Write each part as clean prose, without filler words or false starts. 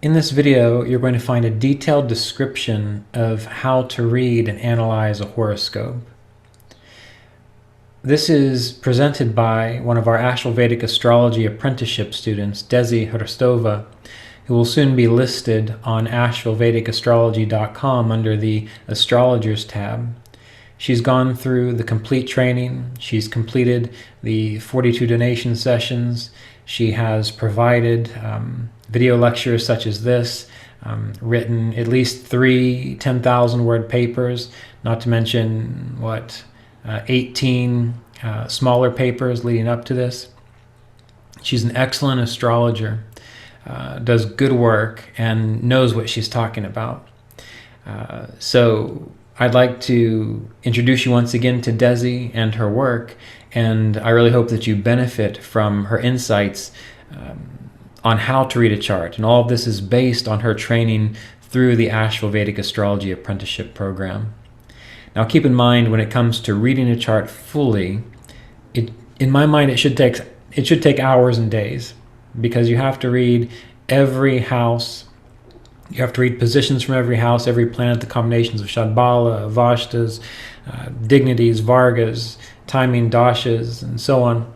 In this video, you're going to find a detailed description of how to read and analyze a horoscope. This is presented by one of our Asheville Vedic Astrology apprenticeship students, Desi Hristova, who will soon be listed on AshevilleVedicAstrology.com under the Astrologers tab. She's gone through the complete training. She's completed the 42 donation sessions. She has provided video lectures such as this, written at least 3 10,000-word papers, not to mention 18 smaller papers leading up to this. She's an excellent astrologer, does good work, and knows what she's talking about. So I'd like to introduce you once again to Desi and her work, and I really hope that you benefit from her insights on how to read a chart. And all of this is based on her training through the Asheville Vedic Astrology Apprenticeship Program. Now keep in mind, when it comes to reading a chart fully, in my mind it should take hours and days, because you have to read every house. You have to read positions from every house, every planet, the combinations of Shadbala, Avashtas, dignities, Vargas, timing dashas, and so on.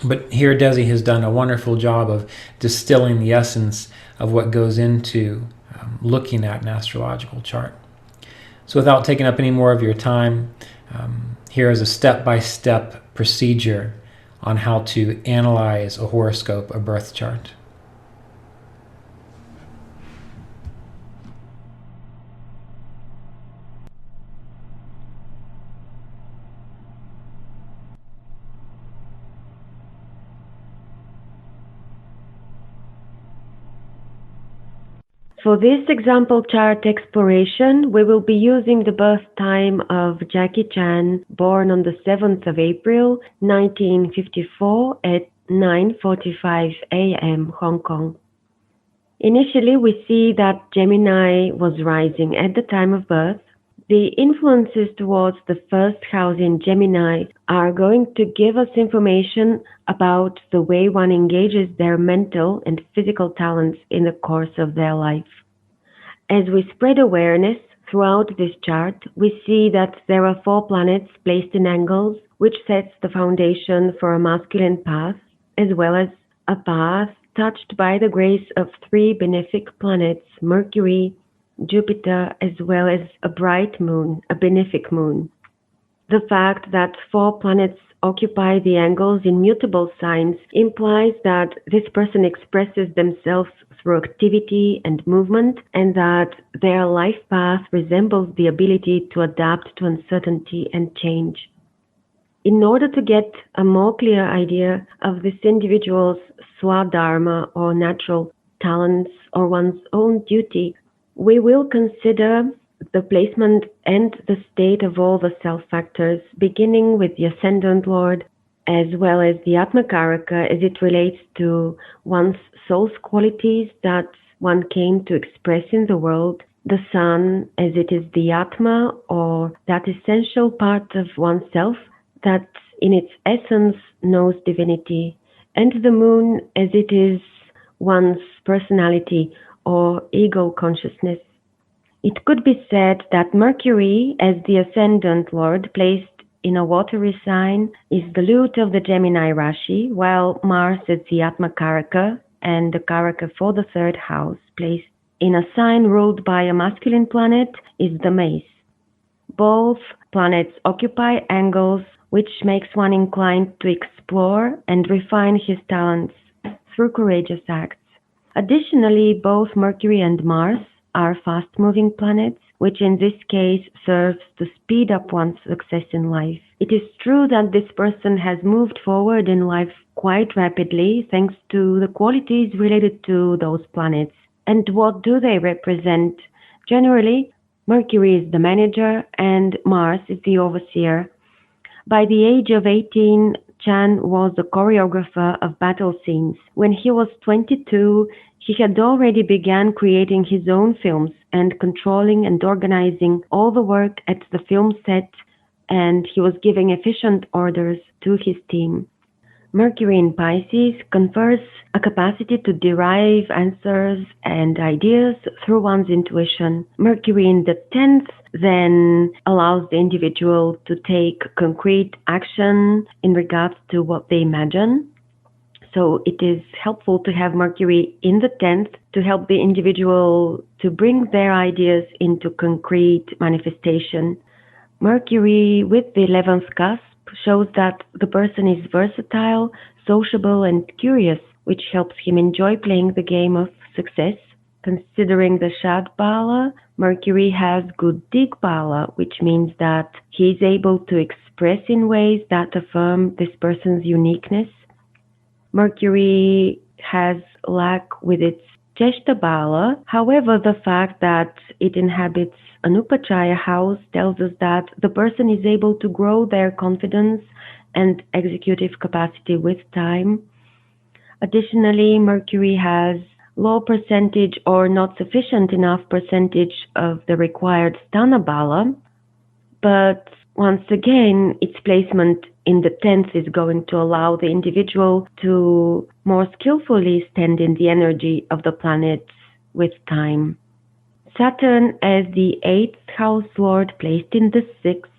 But here Desi has done a wonderful job of distilling the essence of what goes into looking at an astrological chart. So without taking up any more of your time, here is a step-by-step procedure on how to analyze a horoscope, a birth chart. For this example chart exploration, we will be using the birth time of Jackie Chan, born on the 7th of April, 1954 at 9:45 a.m. Hong Kong. Initially, we see that Gemini was rising at the time of birth. The influences towards the first house in Gemini are going to give us information about the way one engages their mental and physical talents in the course of their life. As we spread awareness throughout this chart, we see that there are 4 planets placed in angles, which sets the foundation for a masculine path, as well as a path touched by the grace of 3 benefic planets, Mercury, Jupiter, as well as a bright moon, a benefic moon. The fact that 4 planets occupy the angles in mutable signs implies that this person expresses themselves through activity and movement, and that their life path resembles the ability to adapt to uncertainty and change. In order to get a more clear idea of this individual's swadharma or natural talents or one's own duty, we will consider the placement and the state of all the self factors, beginning with the Ascendant Lord, as well as the Atmakaraka as it relates to one's soul's qualities that one came to express in the world, the Sun as it is the Atma, or that essential part of oneself that in its essence knows divinity, and the Moon as it is one's personality or ego consciousness. It could be said that Mercury, as the Ascendant Lord placed in a watery sign, is the lute of the Gemini Rashi, while Mars as the Atmakaraka and the Karaka for the 3rd house, placed in a sign ruled by a masculine planet, is the mace. Both planets occupy angles which makes one inclined to explore and refine his talents through courageous acts. Additionally, both Mercury and Mars are fast-moving planets, which in this case serves to speed up one's success in life. It is true that this person has moved forward in life quite rapidly thanks to the qualities related to those planets. And what do they represent? Generally, Mercury is the manager and Mars is the overseer. By the age of 18, Chan was a choreographer of battle scenes. When he was 22, he had already begun creating his own films and controlling and organizing all the work at the film set, and he was giving efficient orders to his team. Mercury in Pisces confers a capacity to derive answers and ideas through one's intuition. Mercury in the 10th then allows the individual to take concrete action in regards to what they imagine. So it is helpful to have Mercury in the 10th to help the individual to bring their ideas into concrete manifestation. Mercury with the 11th cusp shows that the person is versatile, sociable, and curious, which helps him enjoy playing the game of success. Considering the Shad Bala, Mercury has good Digbala, which means that he is able to express in ways that affirm this person's uniqueness. Mercury has lack with its Jeshta Bala. However, the fact that it inhabits an Upachaya house tells us that the person is able to grow their confidence and executive capacity with time. Additionally, Mercury has low percentage or not sufficient enough percentage of the required Sthana Bala, but once again, its placement in the 10th is going to allow the individual to more skillfully stand in the energy of the planets with time. Saturn, as the 8th house lord placed in the 6th,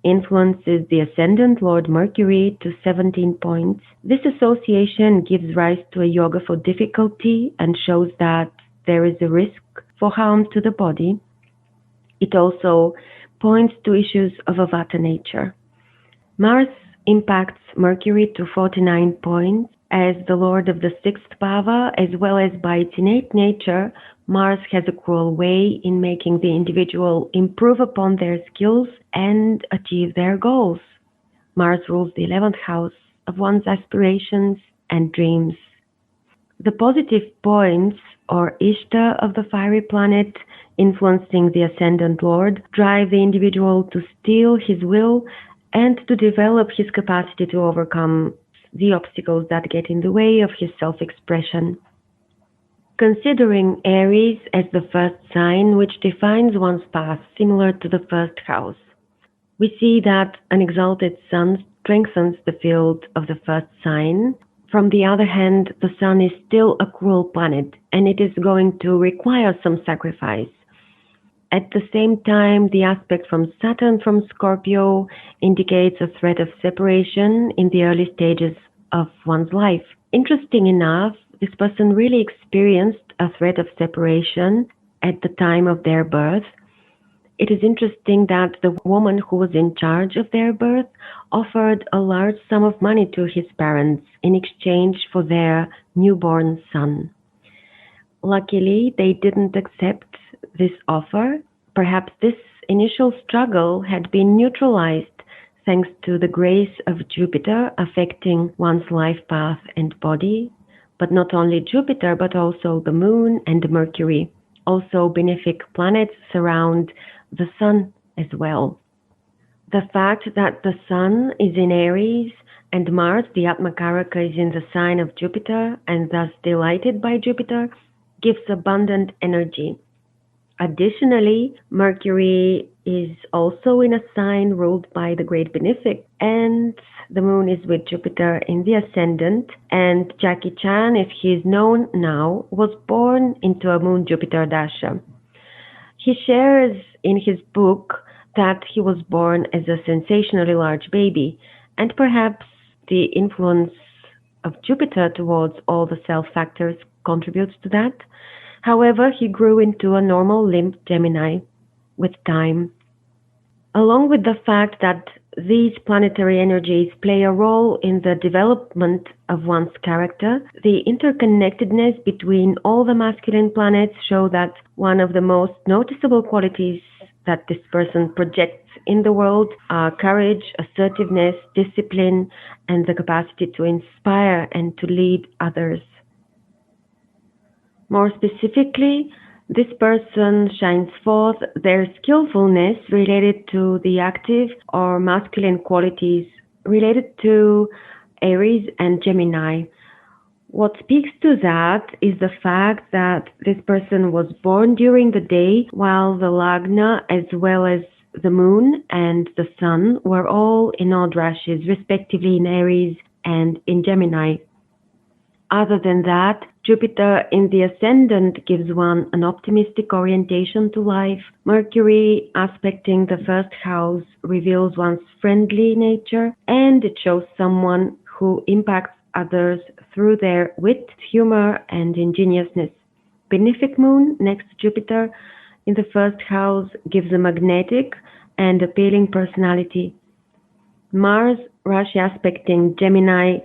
influences the ascendant lord Mercury to 17 points. This association gives rise to a yoga for difficulty and shows that there is a risk for harm to the body. It also points to issues of a Vata nature. Mars impacts Mercury to 49 points. As the lord of the 6th bhava, as well as by its innate nature, Mars has a cruel way in making the individual improve upon their skills and achieve their goals. Mars rules the 11th house of one's aspirations and dreams. The positive points, or Ishta, of the fiery planet influencing the ascendant lord drive the individual to steel his will and to develop his capacity to overcome the obstacles that get in the way of his self-expression. Considering Aries as the first sign which defines one's path similar to the first house, we see that an exalted sun strengthens the field of the first sign. From the other hand, the sun is still a cruel planet and it is going to require some sacrifice. At the same time, the aspect from Saturn from Scorpio indicates a threat of separation in the early stages of one's life. Interesting enough, this person really experienced a threat of separation at the time of their birth. It is interesting that the woman who was in charge of their birth offered a large sum of money to his parents in exchange for their newborn son. Luckily, they didn't accept this offer. Perhaps this initial struggle had been neutralized thanks to the grace of Jupiter affecting one's life path and body. But not only Jupiter, but also the Moon and Mercury. Also, benefic planets surround the Sun as well. The fact that the Sun is in Aries and Mars, the Atmakaraka, is in the sign of Jupiter and thus delighted by Jupiter, gives abundant energy. Additionally, Mercury is also in a sign ruled by the great benefic, and the Moon is with Jupiter in the ascendant, and Jackie Chan, if he is known now, was born into a Moon-Jupiter dasha. He shares in his book that he was born as a sensationally large baby, and perhaps the influence of Jupiter towards all the self factors contributes to that. However, he grew into a normal limp Gemini with time. Along with the fact that these planetary energies play a role in the development of one's character, the interconnectedness between all the masculine planets show that one of the most noticeable qualities that this person projects in the world are courage, assertiveness, discipline, and the capacity to inspire and to lead others. More specifically, this person shines forth their skillfulness related to the active or masculine qualities related to Aries and Gemini. What speaks to that is the fact that this person was born during the day while the Lagna as well as the Moon and the Sun were all in odd rashes, respectively in Aries and in Gemini. Other than that, Jupiter in the ascendant gives one an optimistic orientation to life. Mercury aspecting the first house reveals one's friendly nature, and it shows someone who impacts others through their wit, humor, and ingenuousness. Benefic moon next to Jupiter in the first house gives a magnetic and appealing personality. Mars Rashi aspecting Gemini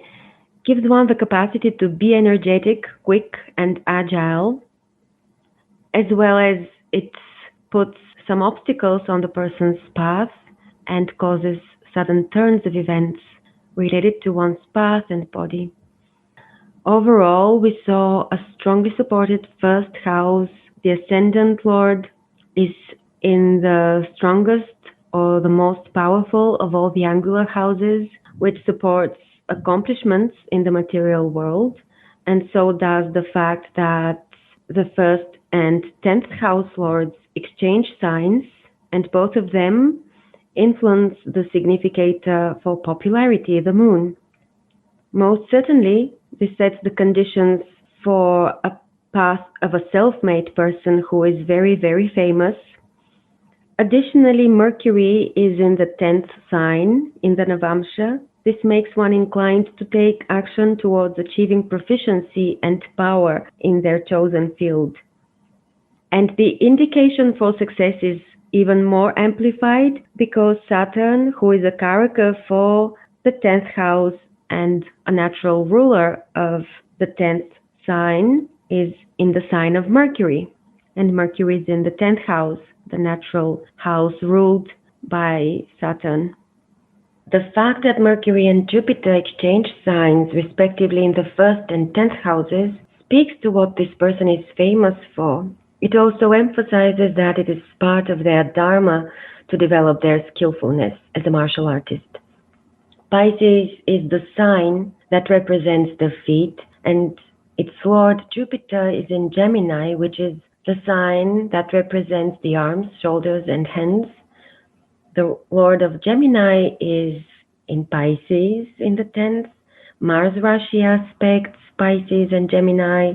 gives one the capacity to be energetic, quick, and agile, as well as it puts some obstacles on the person's path and causes sudden turns of events related to one's path and body. Overall, we saw a strongly supported first house. The ascendant lord is in the strongest or the most powerful of all the angular houses, which supports accomplishments in the material world. And so does the fact that the first and 10th house lords exchange signs, and both of them influence the significator for popularity, the moon. Most certainly, this sets the conditions for a path of a self-made person who is very, very famous. Additionally, Mercury is in the 10th sign in the Navamsha. This makes one inclined to take action towards achieving proficiency and power in their chosen field. And the indication for success is even more amplified because Saturn, who is a karaka for the 10th house and a natural ruler of the 10th sign, is in the sign of Mercury. And Mercury is in the 10th house, the natural house ruled by Saturn. The fact that Mercury and Jupiter exchange signs respectively in the first and 10th houses speaks to what this person is famous for. It also emphasizes that it is part of their dharma to develop their skillfulness as a martial artist. Pisces is the sign that represents the feet, and its lord Jupiter is in Gemini, which is the sign that represents the arms, shoulders, and hands. The lord of Gemini is in Pisces in the 10th. Mars Rashi aspects Pisces and Gemini,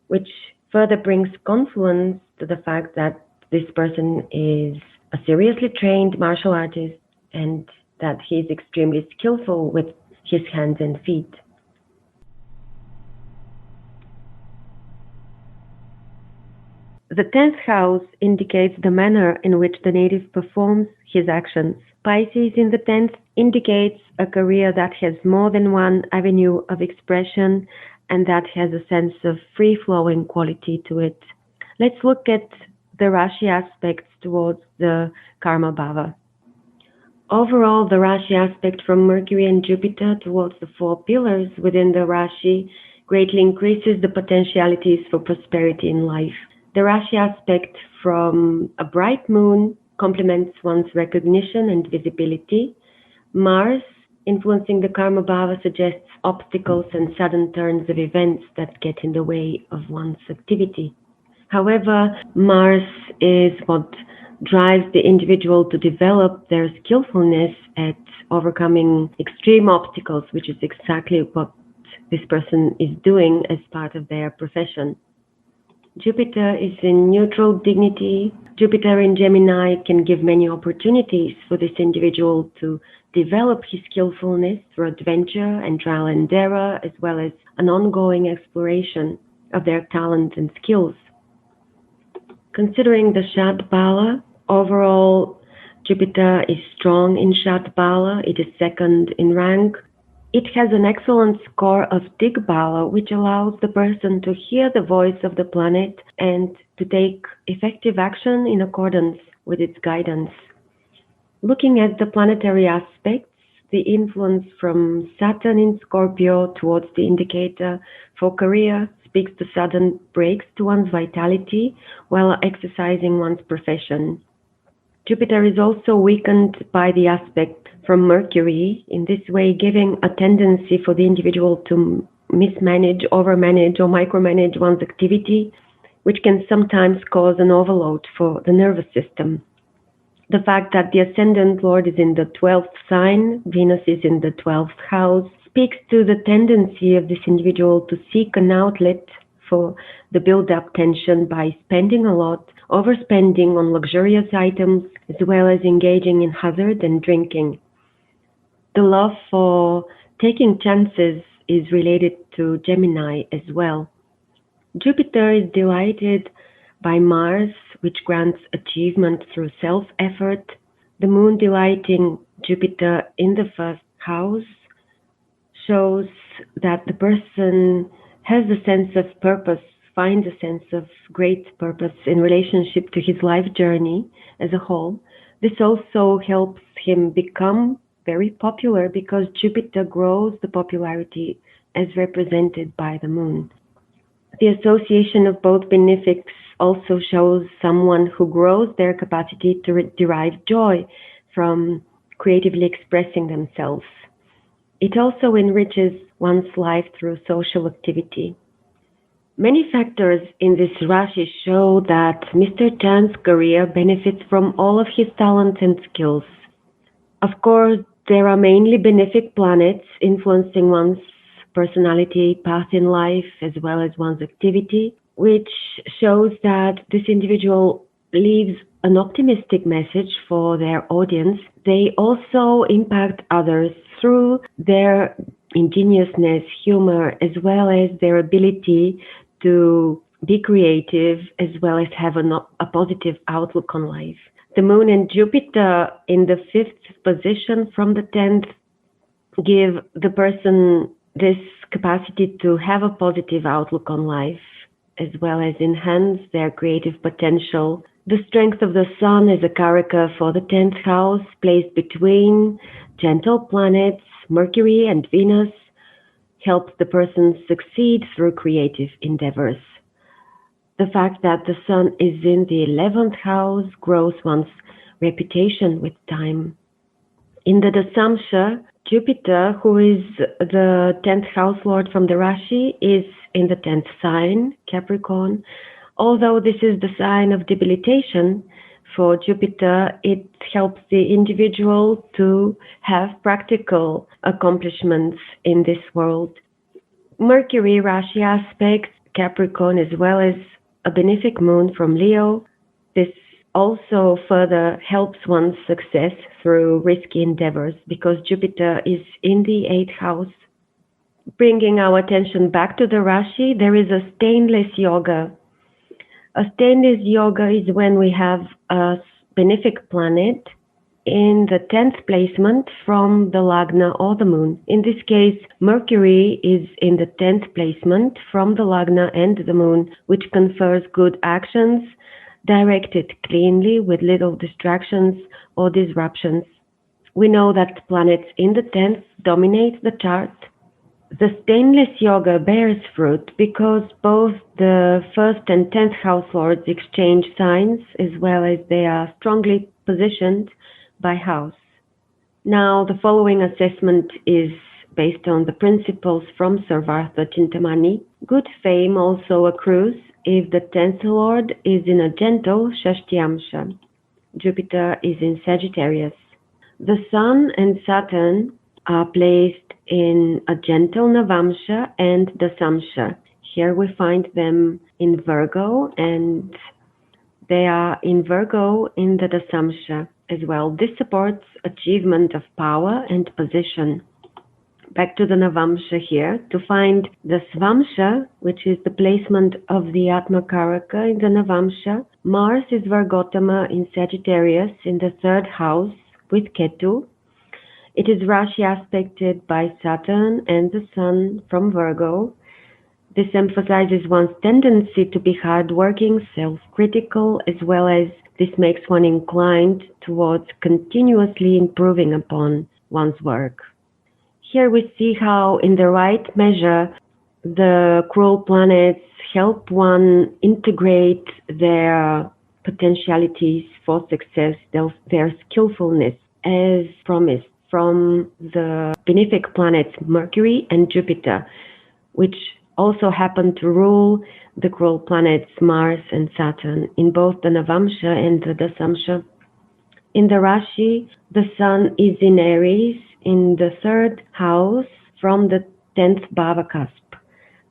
which further brings confluence to the fact that this person is a seriously trained martial artist and that he is extremely skillful with his hands and feet. The 10th house indicates the manner in which the native performs his actions. Pisces in the 10th indicates a career that has more than one avenue of expression and that has a sense of free-flowing quality to it. Let's look at the Rashi aspects towards the Karma Bhava. Overall, the Rashi aspect from Mercury and Jupiter towards the four pillars within the Rashi greatly increases the potentialities for prosperity in life. The Rashi aspect from a bright moon complements one's recognition and visibility. Mars, influencing the Karma Bhava, suggests obstacles and sudden turns of events that get in the way of one's activity. However, Mars is what drives the individual to develop their skillfulness at overcoming extreme obstacles, which is exactly what this person is doing as part of their profession. Jupiter is in neutral dignity. Jupiter in Gemini can give many opportunities for this individual to develop his skillfulness through adventure and trial and error, as well as an ongoing exploration of their talents and skills. Considering the Shat Bala, overall Jupiter is strong in Shat Bala. It is second in rank. It has an excellent score of Digbala, which allows the person to hear the voice of the planet and to take effective action in accordance with its guidance. Looking at the planetary aspects, the influence from Saturn in Scorpio towards the indicator for career speaks to sudden breaks to one's vitality while exercising one's profession. Jupiter is also weakened by the aspect from Mercury, in this way giving a tendency for the individual to mismanage, overmanage, or micromanage one's activity, which can sometimes cause an overload for the nervous system. The fact that the ascendant lord is in the 12th sign, Venus is in the 12th house, speaks to the tendency of this individual to seek an outlet for the build-up tension by spending a lot, overspending on luxurious items, as well as engaging in hazard and drinking. The love for taking chances is related to Gemini as well. Jupiter is delighted by Mars, which grants achievement through self-effort. The moon delighting Jupiter in the first house shows that the person has a sense of purpose, finds a sense of great purpose in relationship to his life journey as a whole. This also helps him become very popular because Jupiter grows the popularity as represented by the moon. The association of both benefics also shows someone who grows their capacity to derive joy from creatively expressing themselves. It also enriches one's life through social activity. Many factors in this Rashi show that Mr. Chan's career benefits from all of his talents and skills. Of course, there are mainly benefic planets influencing one's personality, path in life, as well as one's activity, which shows that this individual leaves an optimistic message for their audience. They also impact others through their ingenuousness, humor, as well as their ability to be creative, as well as have a positive outlook on life. The moon and Jupiter in the 5th position from the 10th give the person this capacity to have a positive outlook on life, as well as enhance their creative potential. The strength of the sun as a karaka for the 10th house, placed between gentle planets, Mercury and Venus, helps the person succeed through creative endeavors. The fact that the sun is in the 11th house grows one's reputation with time. In the Dasamsha, Jupiter, who is the 10th house lord from the Rashi, is in the 10th sign, Capricorn. Although this is the sign of debilitation for Jupiter, it helps the individual to have practical accomplishments in this world. Mercury Rashi aspects Capricorn as well as a benefic moon from Leo. This also further helps one's success through risky endeavors because Jupiter is in the 8th house. Bringing our attention back to the Rashi, there is a stainless yoga. A stainless yoga is when we have a benefic planet in the 10th placement from the Lagna or the moon. In this case, Mercury is in the 10th placement from the Lagna and the moon, which confers good actions, directed cleanly with little distractions or disruptions. We know that planets in the 10th dominate the chart. The stainless yoga bears fruit because both the 1st and 10th house lords exchange signs as well as they are strongly positioned by house. Now, the following assessment is based on the principles from Sarvartha Chintamani. Good fame also accrues if the 10th lord is in a gentle Shashtyamsha. Jupiter is in Sagittarius. The Sun and Saturn are placed in a gentle Navamsha and Dasamsha. Here we find them in Virgo, and they are in Virgo in the Dasamsha as well. This supports achievement of power and position. Back to the Navamsha here, to find the Svamsha, which is the placement of the Atma Karaka in the Navamsha. Mars is Vargotama in Sagittarius in the 3rd house with Ketu. It is Rashi aspected by Saturn and the Sun from Virgo. This emphasizes one's tendency to be hardworking, self-critical, as well as this makes one inclined towards continuously improving upon one's work. Here we see how, in the right measure, the cruel planets help one integrate their potentialities for success, their skillfulness, as promised from the benefic planets Mercury and Jupiter, which also happen to rule the cruel planets Mars and Saturn in both the Navamsha and the Dasamsha. In the Rashi, the Sun is in Aries in the 3rd house from the 10th Bhava cusp.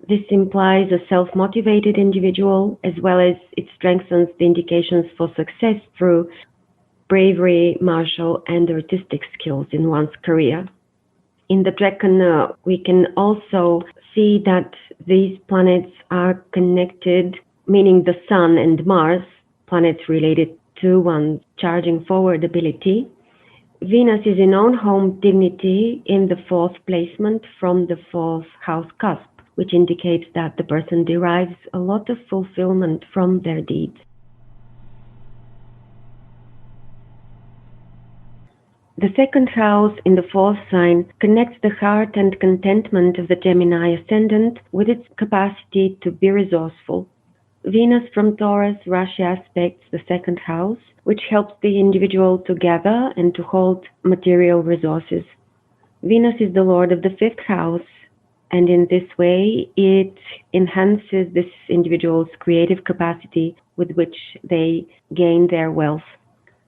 This implies a self-motivated individual, as well as it strengthens the indications for success through bravery, martial, and artistic skills in one's career. In the Draken, we can also see that these planets are connected, meaning the Sun and Mars, planets related to one's charging forward ability. Venus is in own home dignity in the 4th placement from the 4th house cusp, which indicates that the person derives a lot of fulfillment from their deeds. The 2nd house in the 4th sign connects the heart and contentment of the Gemini ascendant with its capacity to be resourceful. Venus from Taurus Rashi aspects the 2nd house, which helps the individual to gather and to hold material resources. Venus is the lord of the 5th house, and in this way it enhances this individual's creative capacity with which they gain their wealth.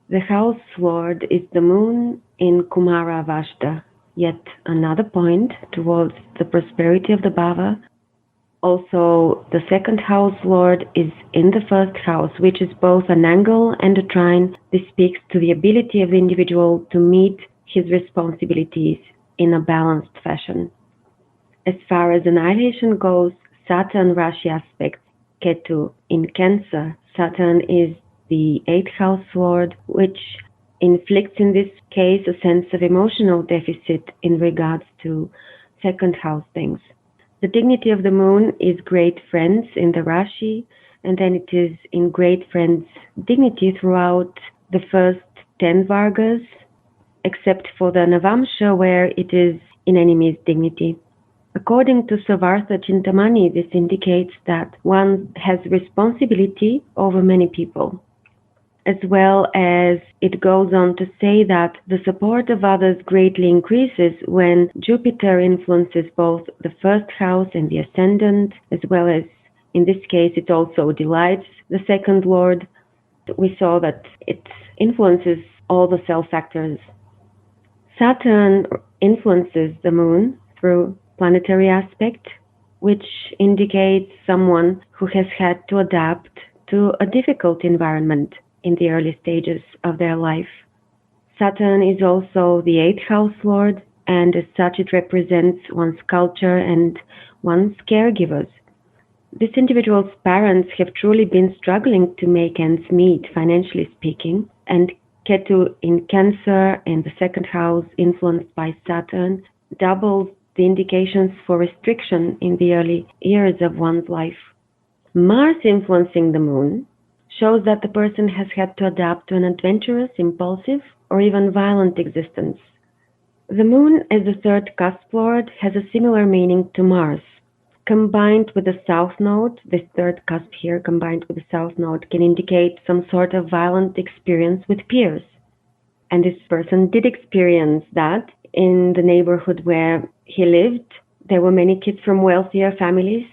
The house lord is the moon in Kumara Vashta, yet another point towards the prosperity of the Bhava. Also, the 2nd house lord is in the 1st house, which is both an angle and a trine. This speaks to the ability of the individual to meet his responsibilities in a balanced fashion. As far as annihilation goes, Saturn Rashi aspects Ketu in Cancer. Saturn is the 8th house lord, which inflicts in this case a sense of emotional deficit in regards to 2nd house things. The dignity of the moon is great friends in the Rashi, and then it is in great friends dignity throughout the first 10 Vargas, except for the Navamsha where it is in enemy's dignity. According to Savartha Chintamani, this indicates that one has responsibility over many people, as well as it goes on to say that the support of others greatly increases when Jupiter influences both the 1st house and the ascendant, as well as, in this case, it also delights the 2nd lord. We saw that it influences all the cell factors. Saturn influences the moon through planetary aspect, which indicates someone who has had to adapt to a difficult environment in the early stages of their life. Saturn is also the 8th house lord, and as such it represents one's culture and one's caregivers. This individual's parents have truly been struggling to make ends meet, financially speaking, and Ketu in Cancer and the 2nd house influenced by Saturn doubles the indications for restriction in the early years of one's life. Mars influencing the moon shows that the person has had to adapt to an adventurous, impulsive, or even violent existence. The moon as the 3rd cusp lord has a similar meaning to Mars. Combined with the south node, this 3rd cusp here combined with the south node can indicate some sort of violent experience with peers. And this person did experience that in the neighborhood where he lived. There were many kids from wealthier families.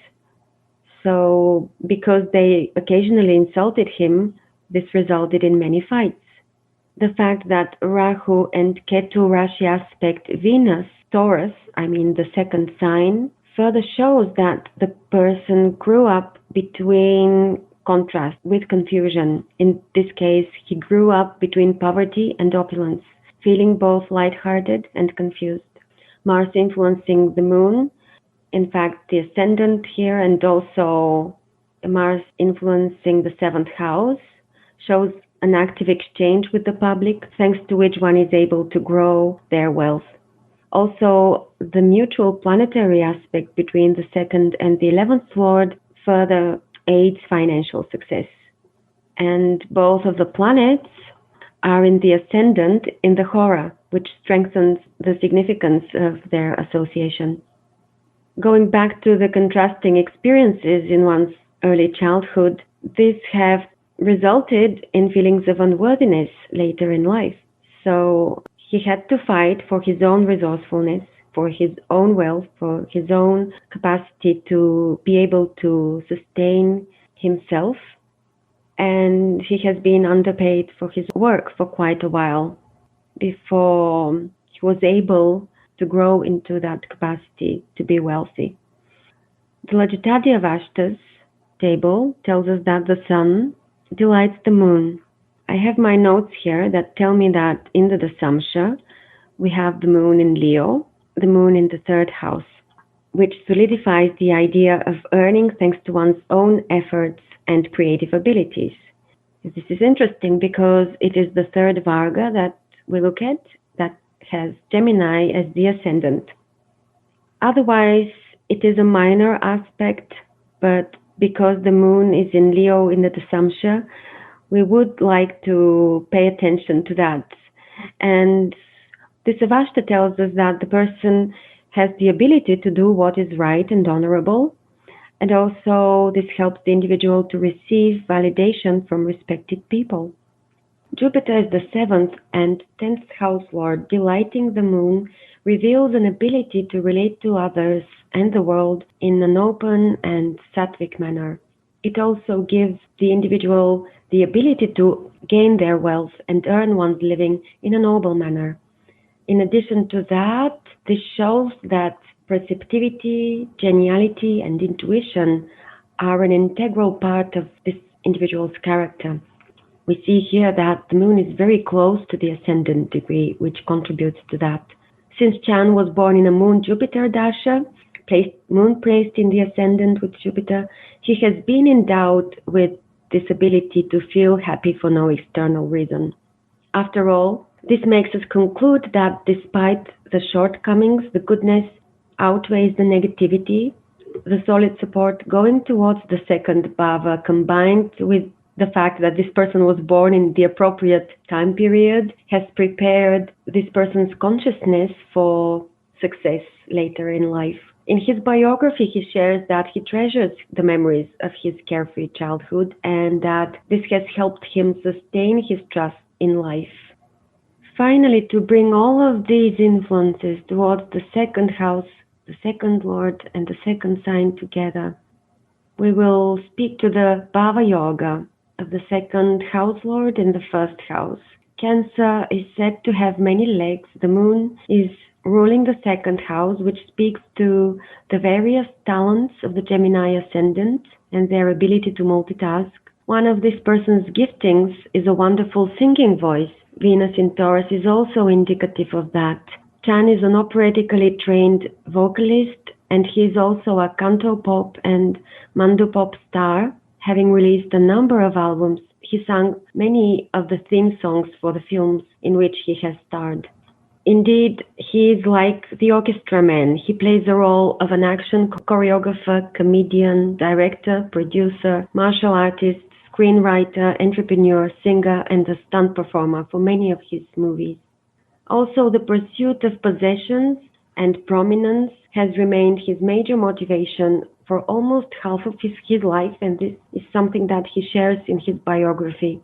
So because they occasionally insulted him, this resulted in many fights. The fact that Rahu and Ketu Rashi aspect Venus, Taurus, the 2nd sign, further shows that the person grew up between contrast with confusion. In this case, he grew up between poverty and opulence, feeling both lighthearted and confused. Mars influencing the moon, in fact, the ascendant here, and also Mars influencing the 7th house, shows an active exchange with the public, thanks to which one is able to grow their wealth. Also, the mutual planetary aspect between the 2nd and the 11th lord further aids financial success. And both of the planets are in the ascendant in the Hora, which strengthens the significance of their association. Going back to the contrasting experiences in one's early childhood, these have resulted in feelings of unworthiness later in life. So he had to fight for his own resourcefulness, for his own wealth, for his own capacity to be able to sustain himself. And he has been underpaid for his work for quite a while before he was able to grow into that capacity to be wealthy. The Lajatadhyavashta's table tells us that the sun delights the moon. I have my notes here that tell me that in the Dasamsha, we have the moon in Leo, the moon in the third house, which solidifies the idea of earning thanks to one's own efforts and creative abilities. This is interesting because it is the third Varga that we look at that has Gemini as the ascendant. Otherwise, it is a minor aspect, but because the moon is in Leo in the Dasamsha, we would like to pay attention to that. And this Avashta tells us that the person has the ability to do what is right and honorable, and also this helps the individual to receive validation from respected people. Jupiter is the 7th and 10th house lord, delighting the moon, reveals an ability to relate to others and the world in an open and sattvic manner. It also gives the individual the ability to gain their wealth and earn one's living in a noble manner. In addition to that, this shows that perceptivity, geniality, and intuition are an integral part of this individual's character. We see here that the moon is very close to the ascendant degree, which contributes to that. Since Chan was born in a moon-Jupiter dasha, moon placed in the ascendant with Jupiter, he has been endowed with this ability to feel happy for no external reason. After all, this makes us conclude that despite the shortcomings, the goodness outweighs the negativity. The solid support going towards the second bhava, combined with the fact that this person was born in the appropriate time period, has prepared this person's consciousness for success later in life. In his biography, he shares that he treasures the memories of his carefree childhood and that this has helped him sustain his trust in life. Finally, to bring all of these influences towards the second house, the second lord, and the second sign together, we will speak to the Bhava Yoga of the second house lord in the first house. Cancer is said to have many legs. The moon is ruling the second house, which speaks to the various talents of the Gemini ascendant and their ability to multitask. One of this person's giftings is a wonderful singing voice. Venus in Taurus is also indicative of that. Chan is an operatically trained vocalist, and he is also a cantopop and mandopop star, having released a number of albums. He sang many of the theme songs for the films in which he has starred. Indeed, he is like the orchestra man. He plays the role of an action choreographer, comedian, director, producer, martial artist, screenwriter, entrepreneur, singer, and a stunt performer for many of his movies. Also, the pursuit of possessions and prominence has remained his major motivation for almost half of his life, and this is something that he shares in his biography.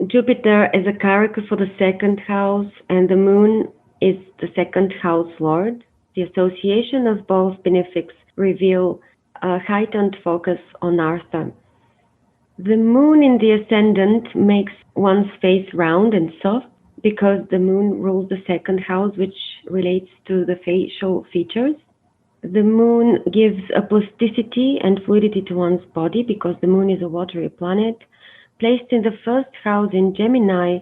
Jupiter is a karaka for the second house, and the moon is the second house lord. The association of both benefics reveal a heightened focus on Artha. The moon in the ascendant makes one's face round and soft because the moon rules the second house, which relates to the facial features. The moon gives a plasticity and fluidity to one's body because the moon is a watery planet. Placed in the first house in Gemini,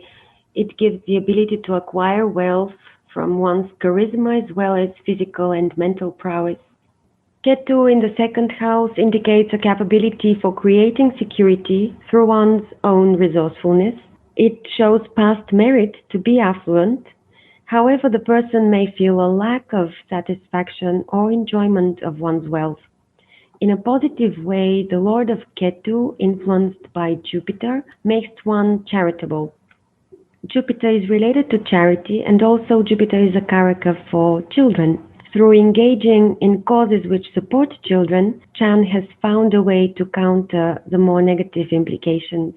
it gives the ability to acquire wealth from one's charisma as well as physical and mental prowess. Ketu in the second house indicates a capability for creating security through one's own resourcefulness. It shows past merit to be affluent. However, the person may feel a lack of satisfaction or enjoyment of one's wealth. In a positive way, the Lord of Ketu, influenced by Jupiter, makes one charitable. Jupiter is related to charity, and also Jupiter is a karaka for children. Through engaging in causes which support children, Chan has found a way to counter the more negative implications.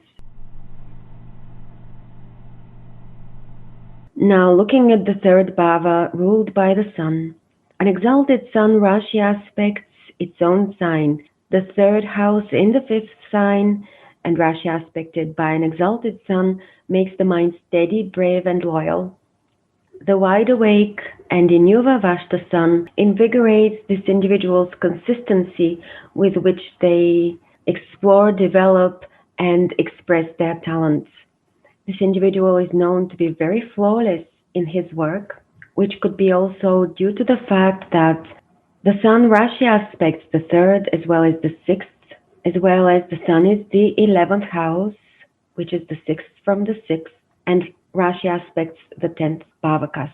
Now, looking at the third bhava ruled by the sun. An exalted sun Rashi aspects its own sign, the third house in the fifth sign, and Rashi aspected by an exalted sun makes the mind steady, brave, and loyal. The wide awake and Inuva Vashta sun invigorates this individual's consistency with which they explore, develop, and express their talents. This individual is known to be very flawless in his work, which could be also due to the fact that the Sun Rashi aspects the third as well as the sixth, as well as the Sun is the 11th house, which is the sixth from the sixth, and Rashi aspects the 10th Bhava cusp.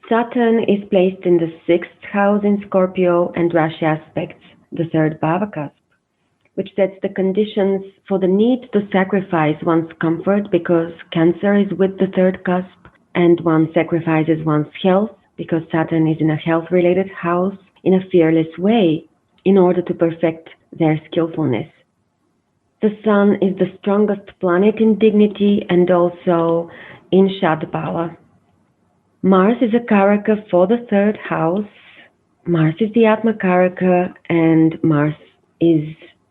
Saturn is placed in the sixth house in Scorpio, and Rashi aspects the third Bhava cusp, which sets the conditions for the need to sacrifice one's comfort because Cancer is with the third cusp, and one sacrifices one's health because Saturn is in a health-related house in a fearless way in order to perfect their skillfulness. The Sun is the strongest planet in dignity and also in Shadbala. Mars is a Karaka for the third house. Mars is the Atma Karaka, and Mars is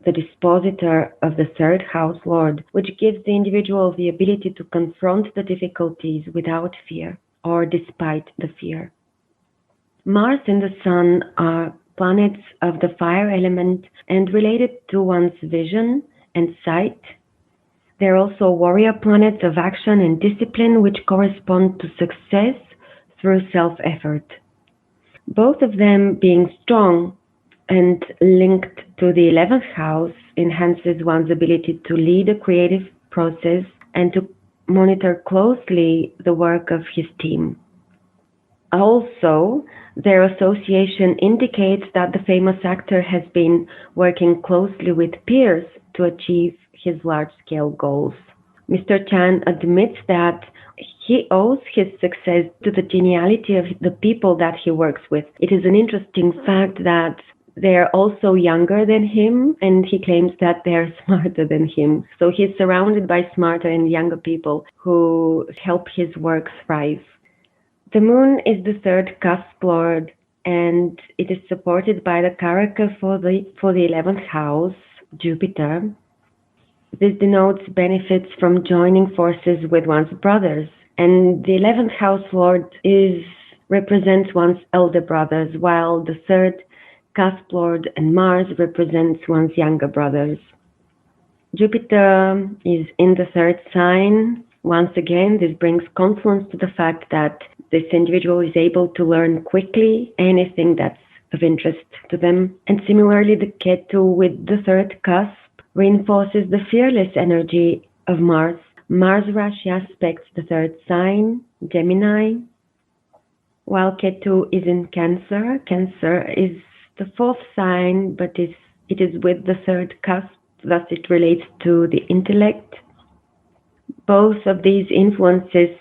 the dispositor of the third house lord, which gives the individual the ability to confront the difficulties without fear or despite the fear. Mars and the Sun are planets of the fire element and related to one's vision and sight. They're also warrior planets of action and discipline, which correspond to success through self-effort. Both of them being strong and linked to the 11th house enhances one's ability to lead a creative process and to monitor closely the work of his team. Also, their association indicates that the famous actor has been working closely with peers to achieve his large-scale goals. Mr. Chan admits that he owes his success to the geniality of the people that he works with. It is an interesting fact that they're also younger than him, and he claims that they're smarter than him. So he's surrounded by smarter and younger people who help his work thrive. The moon is the third cusp lord, and it is supported by the Karaka for the 11th house, Jupiter. This denotes benefits from joining forces with one's brothers, and the 11th house lord represents one's elder brothers, while the third cusp lord and Mars represents one's younger brothers. Jupiter is in the third sign. Once again, this brings confluence to the fact that this individual is able to learn quickly anything that's of interest to them. And similarly, the Ketu with the third cusp reinforces the fearless energy of Mars. Mars Rashi aspects the third sign, Gemini, while Ketu is in Cancer. Cancer is the fourth sign, but it is with the third cusp, thus it relates to the intellect. Both of these influences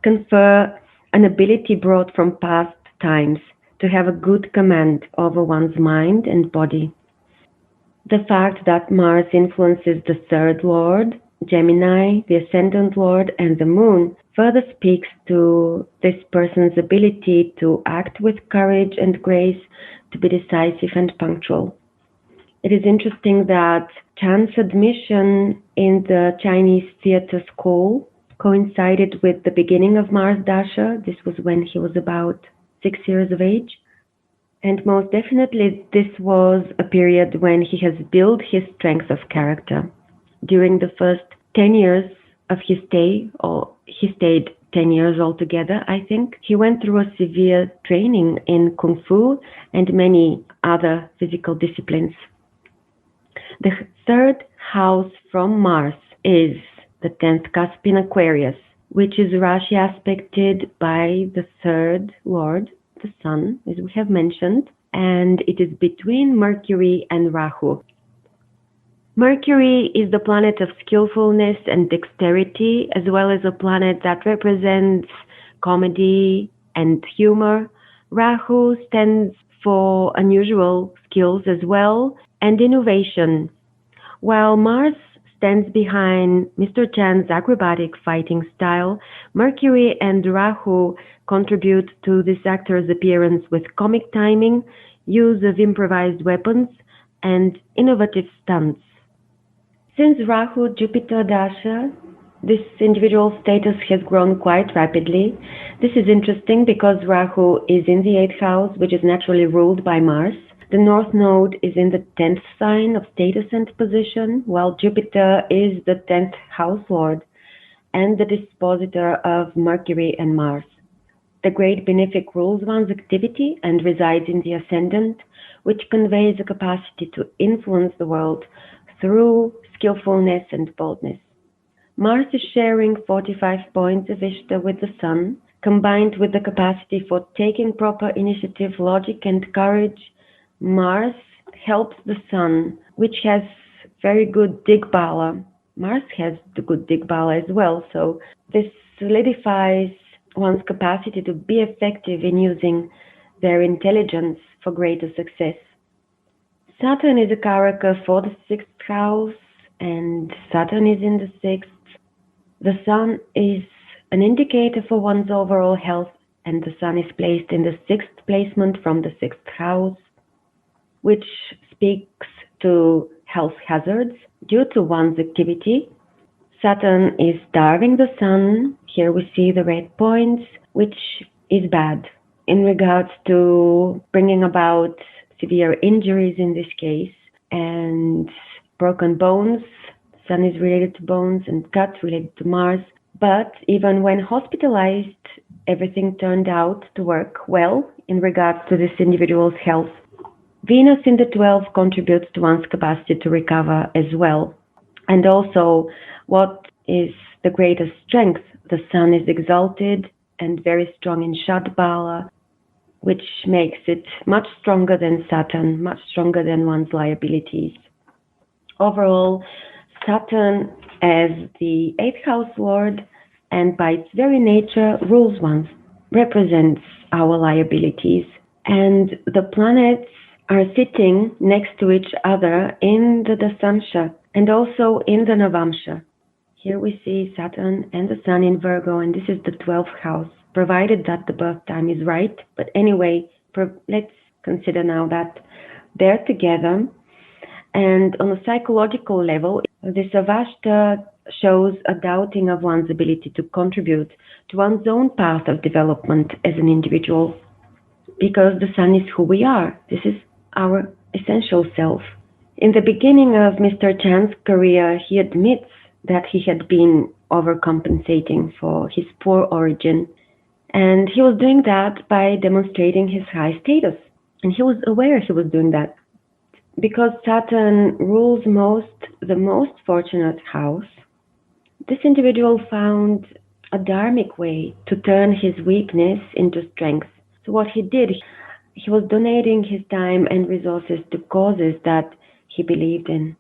confer an ability brought from past times to have a good command over one's mind and body. The fact that Mars influences the third lord, Gemini, the ascendant lord, and the moon further speaks to this person's ability to act with courage and grace, to be decisive and punctual. It is interesting that Chan's admission in the Chinese theater school coincided with the beginning of Mars Dasha. This was when he was about 6 years of age. And most definitely, this was a period when he has built his strength of character. During the first 10 years of his stay, or he stayed 10 years altogether, I think, he went through a severe training in Kung Fu and many other physical disciplines. The third house from Mars is the 10th cusp in Aquarius, which is Rashi aspected by the third lord, the Sun, as we have mentioned, and it is between Mercury and Rahu. Mercury is the planet of skillfulness and dexterity, as well as a planet that represents comedy and humor. Rahu stands for unusual skills as well and innovation, while Mars stands behind Mr. Chan's acrobatic fighting style. Mercury and Rahu contribute to this actor's appearance with comic timing, use of improvised weapons, and innovative stunts. Since Rahu Jupiter Dasha This individual status has grown quite rapidly. This is interesting because Rahu is in the 8th house, which is naturally ruled by Mars. The North Node is in the 10th sign of status and position, while Jupiter is the 10th house lord and the dispositor of Mercury and Mars. The great benefic rules one's activity and resides in the ascendant, which conveys a capacity to influence the world through skillfulness and boldness. Mars is sharing 45 points of Ishtar with the Sun, combined with the capacity for taking proper initiative, logic, and courage. Mars helps the Sun, which has very good Digbala. Mars has the good Digbala as well, so this solidifies one's capacity to be effective in using their intelligence for greater success. Saturn is a karaka for the 6th house, and Saturn is in the 6th. The Sun is an indicator for one's overall health, and the Sun is placed in the 6th placement from the 6th house, which speaks to health hazards due to one's activity. Saturn is starving the Sun. Here we see the red points, which is bad in regards to bringing about severe injuries in this case and broken bones. Sun is related to bones and cuts related to Mars. But even when hospitalized, everything turned out to work well in regards to this individual's health. Venus in the 12th contributes to one's capacity to recover as well. And also, what is the greatest strength? The Sun is exalted and very strong in Shadbala, which makes it much stronger than Saturn, much stronger than one's liabilities. Overall, Saturn as the 8th house lord and by its very nature rules one, represents our liabilities. And the planets are sitting next to each other in the Dasansha and also in the Navamsha. Here we see Saturn and the Sun in Virgo, and this is the 12th house, provided that the birth time is right. But anyway, let's consider now that they're together. And on a psychological level, this Avashta shows a doubting of one's ability to contribute to one's own path of development as an individual, because the Sun is who we are. This is our essential self. In the beginning of Mr. Chan's career, he admits that he had been overcompensating for his poor origin, and he was doing that by demonstrating his high status. And he was aware he was doing that. Because Saturn rules the most fortunate house, this individual found a Dharmic way to turn his weakness into strength. So what he did, he was donating his time and resources to causes that he believed in.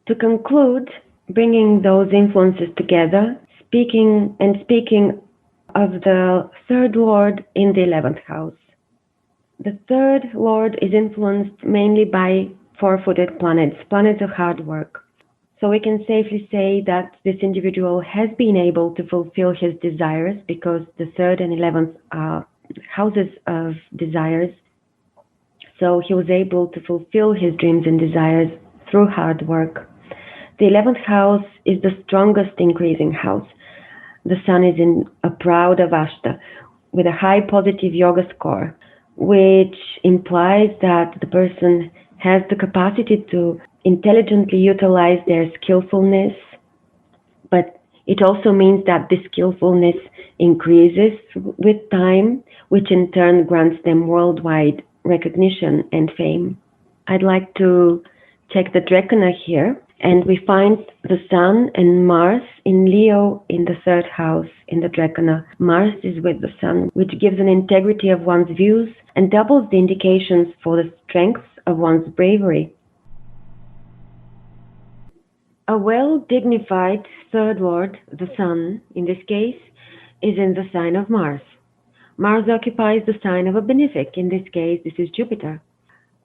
To conclude, bringing those influences together, speaking of the third lord in the 11th house. The third lord is influenced mainly by four-footed planets, planets of hard work. So we can safely say that this individual has been able to fulfill his desires, because the 3rd and 11th are houses of desires. So he was able to fulfill his dreams and desires through hard work. The 11th house is the strongest increasing house. The Sun is in a proud Avashta with a high positive yoga score, which implies that the person has the capacity to intelligently utilize their skillfulness, but it also means that this skillfulness increases with time, which in turn grants them worldwide recognition and fame. I'd like to check the Drekana here, and we find the Sun and Mars in Leo in the 3rd house in the Drekana. Mars is with the Sun, which gives an integrity of one's views and doubles the indications for the strength of one's bravery. A well-dignified third lord, the Sun, in this case, is in the sign of Mars. Mars occupies the sign of a benefic. In this case, this is Jupiter.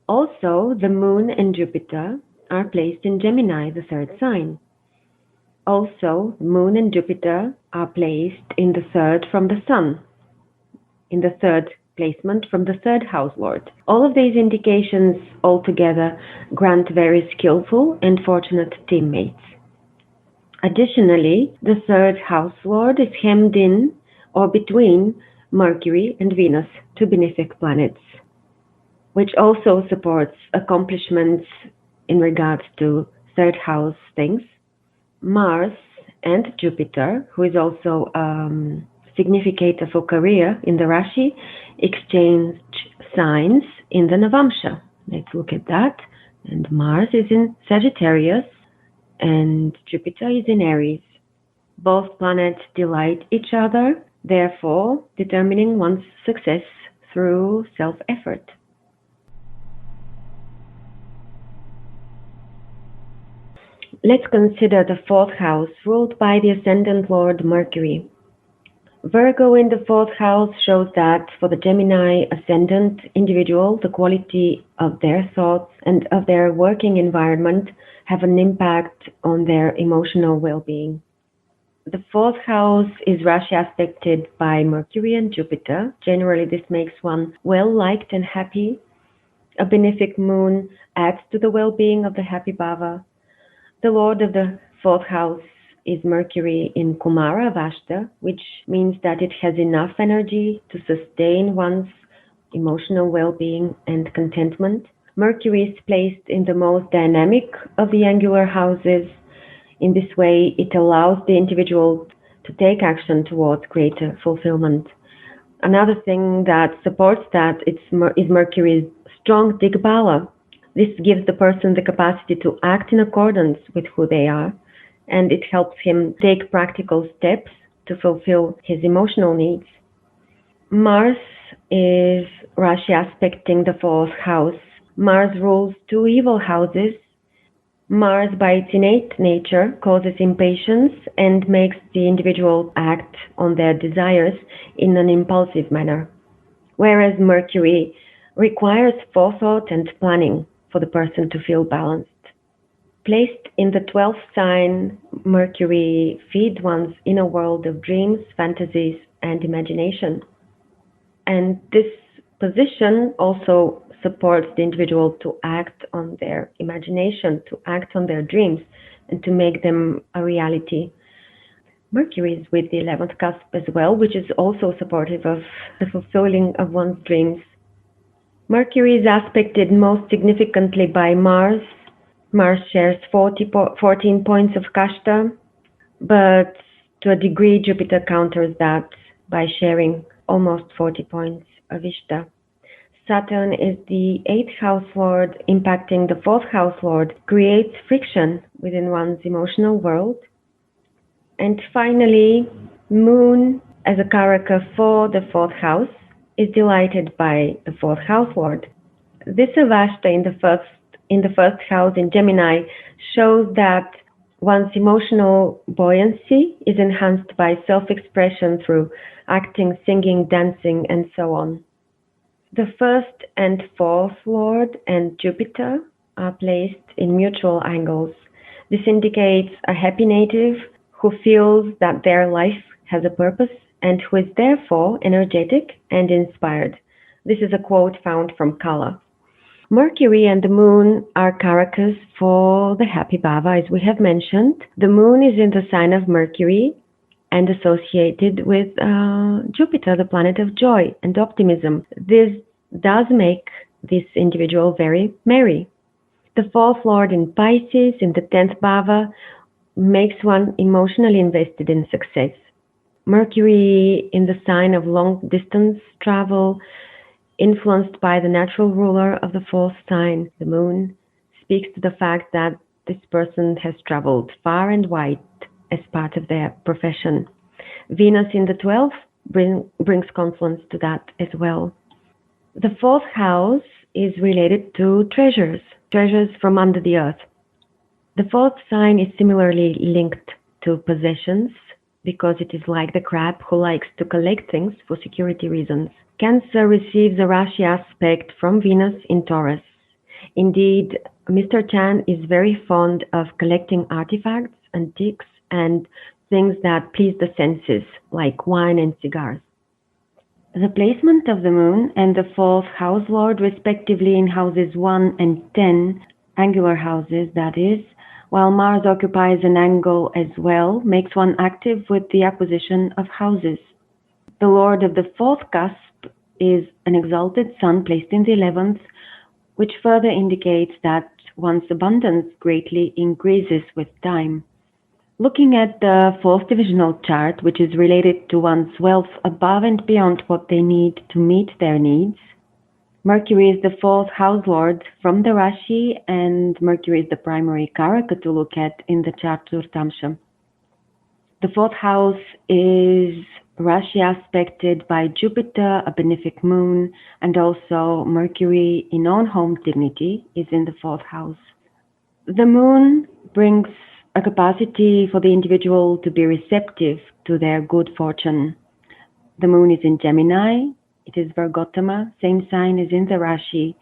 Also, the Moon and Jupiter are placed in Gemini, the 3rd sign. Also, Moon and Jupiter are placed in the 3rd from the Sun, in the 3rd placement from the 3rd house lord. All of these indications altogether grant very skillful and fortunate teammates. Additionally, the third house lord is hemmed in or between Mercury and Venus, two benefic planets, which also supports accomplishments in regards to third house things. Mars and Jupiter, who is also significator for career in the Rashi, exchange signs in the Navamsha. Let's look at that. And Mars is in Sagittarius and Jupiter is in Aries. Both planets delight each other, therefore determining one's success through self-effort. Let's consider the fourth house, ruled by the ascendant lord Mercury. Virgo in the fourth house shows that for the Gemini ascendant individual, the quality of their thoughts and of their working environment have an impact on their emotional well-being. The fourth house is Rashi aspected by Mercury and Jupiter. Generally, this makes one well-liked and happy. A benefic moon adds to the well-being of the happy bhava. The lord of the fourth house is Mercury in Kumara Vashta, which means that it has enough energy to sustain one's emotional well-being and contentment. Mercury is placed in the most dynamic of the angular houses. In this way, it allows the individual to take action towards greater fulfillment. Another thing that supports that is Mercury's strong Digbala. This gives the person the capacity to act in accordance with who they are, and it helps him take practical steps to fulfill his emotional needs. Mars is Rashi aspecting the fourth house. Mars rules two evil houses. Mars, by its innate nature, causes impatience and makes the individual act on their desires in an impulsive manner, whereas Mercury requires forethought and planning for the person to feel balanced. Placed in the 12th sign, Mercury feeds one's inner world of dreams, fantasies, and imagination. And this position also supports the individual to act on their imagination, to act on their dreams, and to make them a reality. Mercury is with the 11th cusp as well, which is also supportive of the fulfilling of one's dreams. Mercury is aspected most significantly by Mars. Mars shares 14 points of Kashta, but to a degree Jupiter counters that by sharing almost 40 points of Ishta. Saturn is the 8th house lord, impacting the 4th house lord, creates friction within one's emotional world. And finally, Moon, as a karaka for the 4th house, is delighted by the 4th house lord. This Avashta in the first house in Gemini shows that one's emotional buoyancy is enhanced by self-expression through acting, singing, dancing, and so on. The first and fourth lord and Jupiter are placed in mutual angles. This indicates a happy native who feels that their life has a purpose and who is therefore energetic and inspired. This is a quote found from Kala. Mercury and the moon are karakas for the happy bhava, as we have mentioned. The moon is in the sign of Mercury and associated with Jupiter, the planet of joy and optimism. This does make this individual very merry. The fourth lord in Pisces, in the 10th bhava, makes one emotionally invested in success. Mercury in the sign of long distance travel, influenced by the natural ruler of the fourth sign, the moon, speaks to the fact that this person has traveled far and wide as part of their profession. Venus in the 12th brings confluence to that as well. The fourth house is related to treasures from under the earth. The fourth sign is similarly linked to possessions because it is like the crab who likes to collect things for security reasons. Cancer receives a Rashi aspect from Venus in Taurus. Indeed, Mr. Chan is very fond of collecting artifacts, antiques, and things that please the senses, like wine and cigars. The placement of the moon and the fourth house lord, respectively in houses 1 and 10, angular houses, that is, while Mars occupies an angle as well, makes one active with the acquisition of houses. The Lord of the fourth cusp is an exalted Sun placed in the 11th, which further indicates that one's abundance greatly increases with time. Looking at the fourth divisional chart, which is related to one's wealth above and beyond what they need to meet their needs, Mercury is the fourth house lord from the Rashi, and Mercury is the primary karaka to look at in the chart Urtamsha. The fourth house is Rashi aspected by Jupiter, a benefic moon, and also Mercury in own home dignity is in the fourth house. The moon brings a capacity for the individual to be receptive to their good fortune. The moon is in Gemini, it is Virgotama, same sign as in the Rashi.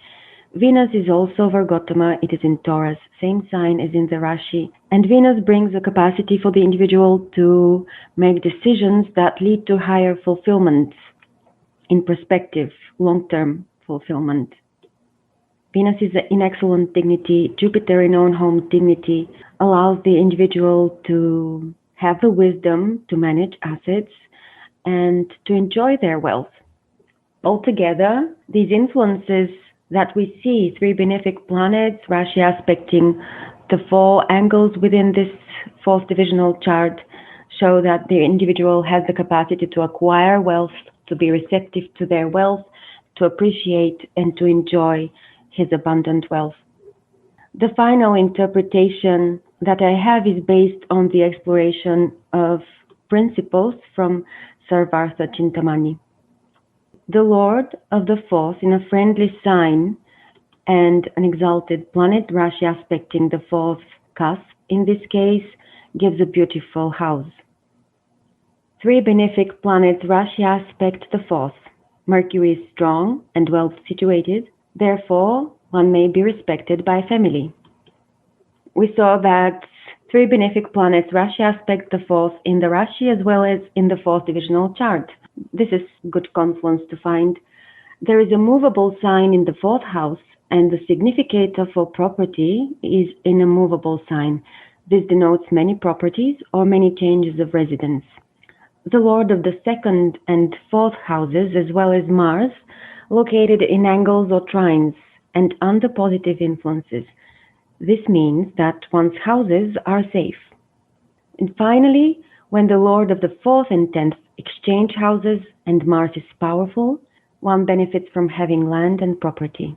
Venus is also Virgotama, it is in Taurus, same sign as in the Rashi. And Venus brings a capacity for the individual to make decisions that lead to higher fulfillment in perspective, long-term fulfillment. Venus is in excellent dignity. Jupiter in own home dignity allows the individual to have the wisdom to manage assets and to enjoy their wealth. Altogether, these influences that we see, three benefic planets, Rashi aspecting the four angles within this fourth divisional chart, show that the individual has the capacity to acquire wealth, to be receptive to their wealth, to appreciate and to enjoy his abundant wealth. The final interpretation that I have is based on the exploration of principles from Sarvartha Chintamani. The Lord of the fourth in a friendly sign and an exalted planet, Rashi aspecting the fourth cusp, in this case, gives a beautiful house. Three benefic planets, Rashi aspect the fourth. Mercury is strong and well situated, therefore one may be respected by family. We saw that three benefic planets, Rashi aspect the fourth in the Rashi as well as in the fourth divisional chart. This is good confluence to find. There is a movable sign in the fourth house, and the significator for property is in a movable sign. This denotes many properties or many changes of residence. The Lord of the second and fourth houses, as well as Mars, located in angles or trines and under positive influences. This means that one's houses are safe. And finally, when the Lord of the fourth and 10th exchange houses and Mars is powerful, one benefits from having land and property.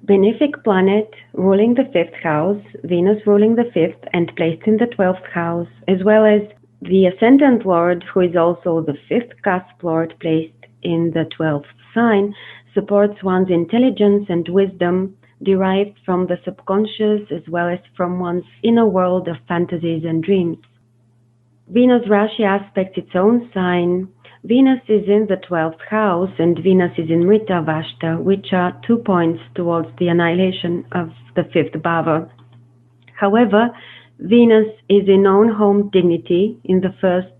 Benefic planet ruling the fifth house, Venus ruling the fifth and placed in the 12th house, as well as the ascendant Lord, who is also the fifth cusp Lord placed in the 12th sign, supports one's intelligence and wisdom derived from the subconscious as well as from one's inner world of fantasies and dreams. Venus Rashi aspects its own sign. Venus is in the 12th house and Venus is in Rita Vashta, which are 2 points towards the annihilation of the fifth bhava. However, Venus is in own home dignity in the first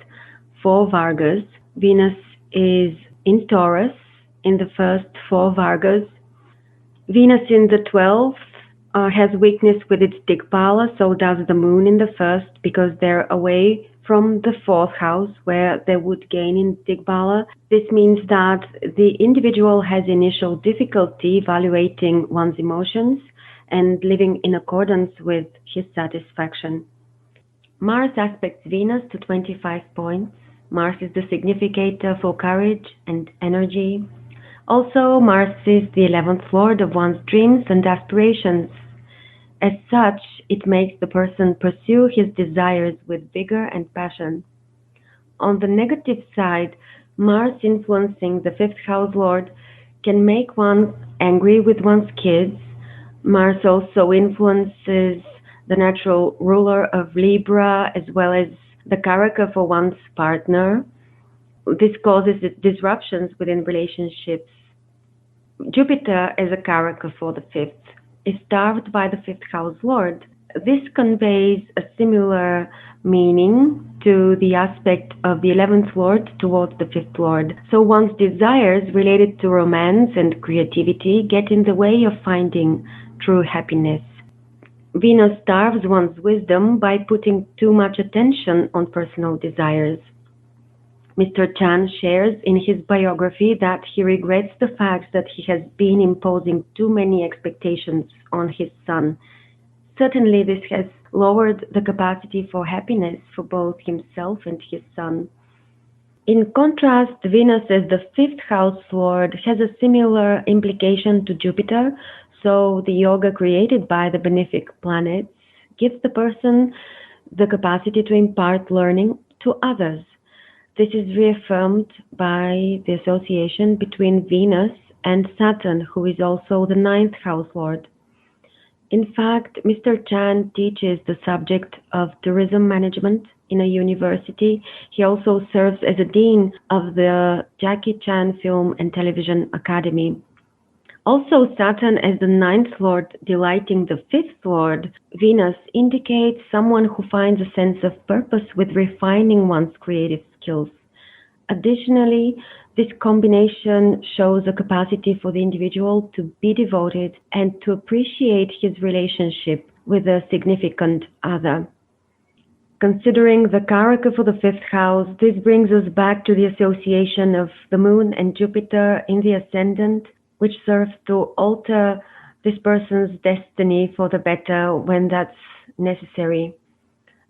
4 Vargas. Venus is in Taurus in the first 4 Vargas. Venus in the 12th has weakness with its Dikpala, so does the moon in the first, because they're away from the 4th house where they would gain in Dikpala. This means that the individual has initial difficulty evaluating one's emotions and living in accordance with his satisfaction. Mars aspects Venus to 25 points. Mars is the significator for courage and energy. Also, Mars is the 11th lord of one's dreams and aspirations. As such, it makes the person pursue his desires with vigor and passion. On the negative side, Mars influencing the 5th house lord can make one angry with one's kids. Mars also influences the natural ruler of Libra as well as the karaka for one's partner. This causes disruptions within relationships. Jupiter as a karaka for the 5th is starved by the 5th house lord, This conveys a similar meaning to the aspect of the 11th Lord towards the 5th Lord. So one's desires related to romance and creativity get in the way of finding true happiness. Venus starves one's wisdom by putting too much attention on personal desires. Mr. Chan shares in his biography that he regrets the fact that he has been imposing too many expectations on his son. Certainly, this has lowered the capacity for happiness for both himself and his son. In contrast, Venus as the 5th house lord has a similar implication to Jupiter, so the yoga created by the benefic planets gives the person the capacity to impart learning to others. This is reaffirmed by the association between Venus and Saturn, who is also the 9th house lord. In fact, Mr. Chan teaches the subject of tourism management in a university. He also serves as a dean of the Jackie Chan Film and Television Academy. Also, Saturn as the 9th lord delighting the 5th lord, Venus, indicates someone who finds a sense of purpose with refining one's creative skills. Additionally, this combination shows a capacity for the individual to be devoted and to appreciate his relationship with a significant other. Considering the karaka for the 5th house, this brings us back to the association of the moon and Jupiter in the ascendant, which serves to alter this person's destiny for the better when that's necessary.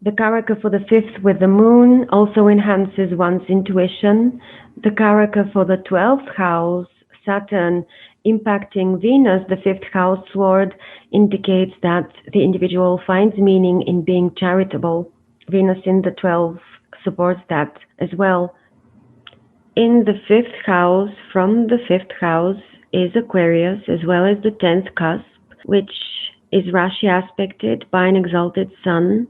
The karaka for the 5th with the moon also enhances one's intuition. The karaka for the 12th house, Saturn, impacting Venus, the 5th house lord, indicates that the individual finds meaning in being charitable. Venus in the 12th supports that as well. In the 5th house, from the 5th house, is Aquarius, as well as the 10th cusp, which is Rashi aspected by an exalted sun.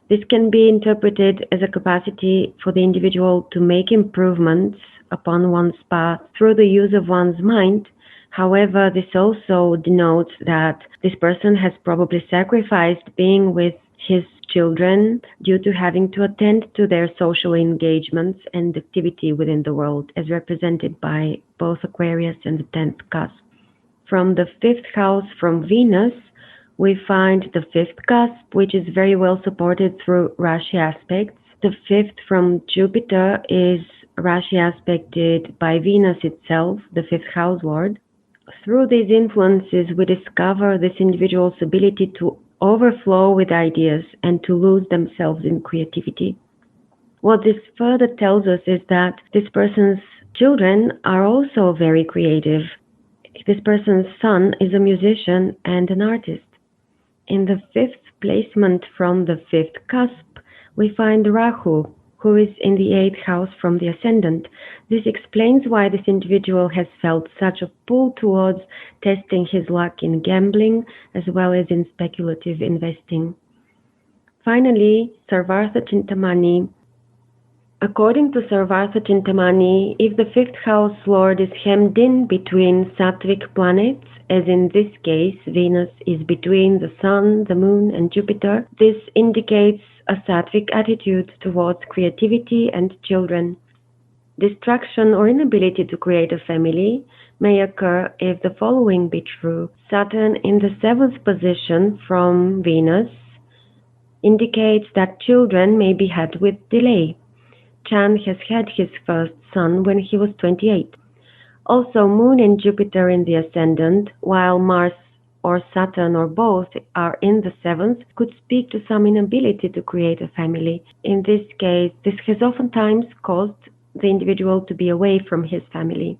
This can be interpreted as a capacity for the individual to make improvements upon one's path through the use of one's mind. However, this also denotes that this person has probably sacrificed being with his children due to having to attend to their social engagements and activity within the world, as represented by both Aquarius and the 10th cusp. From the 5th house, from Venus, we find the 5th cusp, which is very well supported through Rashi aspects. The 5th from Jupiter is Rashi aspected by Venus itself, the 5th house lord. Through these influences, we discover this individual's ability to overflow with ideas and to lose themselves in creativity. What this further tells us is that this person's children are also very creative. This person's son is a musician and an artist. In the 5th placement from the 5th cusp, we find Rahu, who is in the 8th house from the ascendant. This explains why this individual has felt such a pull towards testing his luck in gambling as well as in speculative investing. Finally, Sarvartha Chintamani. According to Sarvartha Chintamani, if the 5th house lord is hemmed in between sattvic planets, as in this case Venus is between the Sun, the Moon and Jupiter, this indicates a sattvic attitude towards creativity and children. Distraction or inability to create a family may occur if the following be true. Saturn in the 7th position from Venus indicates that children may be had with delay. Chan has had his first son when he was 28. Also, Moon and Jupiter in the ascendant, while Mars or Saturn or both are in the 7th, could speak to some inability to create a family. In this case, this has oftentimes caused the individual to be away from his family.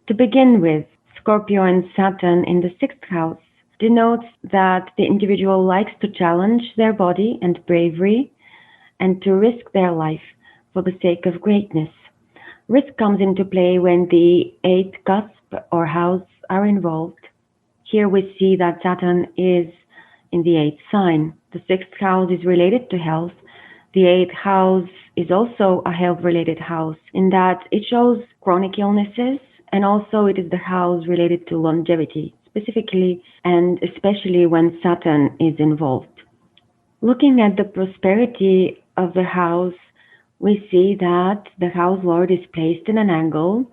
To begin with, Scorpio and Saturn in the 6th house denotes that the individual likes to challenge their body and bravery and to risk their life for the sake of greatness. Risk comes into play when the 8th cusp or house are involved. Here we see that Saturn is in the 8th sign. The 6th house is related to health. The 8th house is also a health-related house in that it shows chronic illnesses, and also it is the house related to longevity, specifically and especially when Saturn is involved. Looking at the prosperity of the house, we see that the house lord is placed in an angle.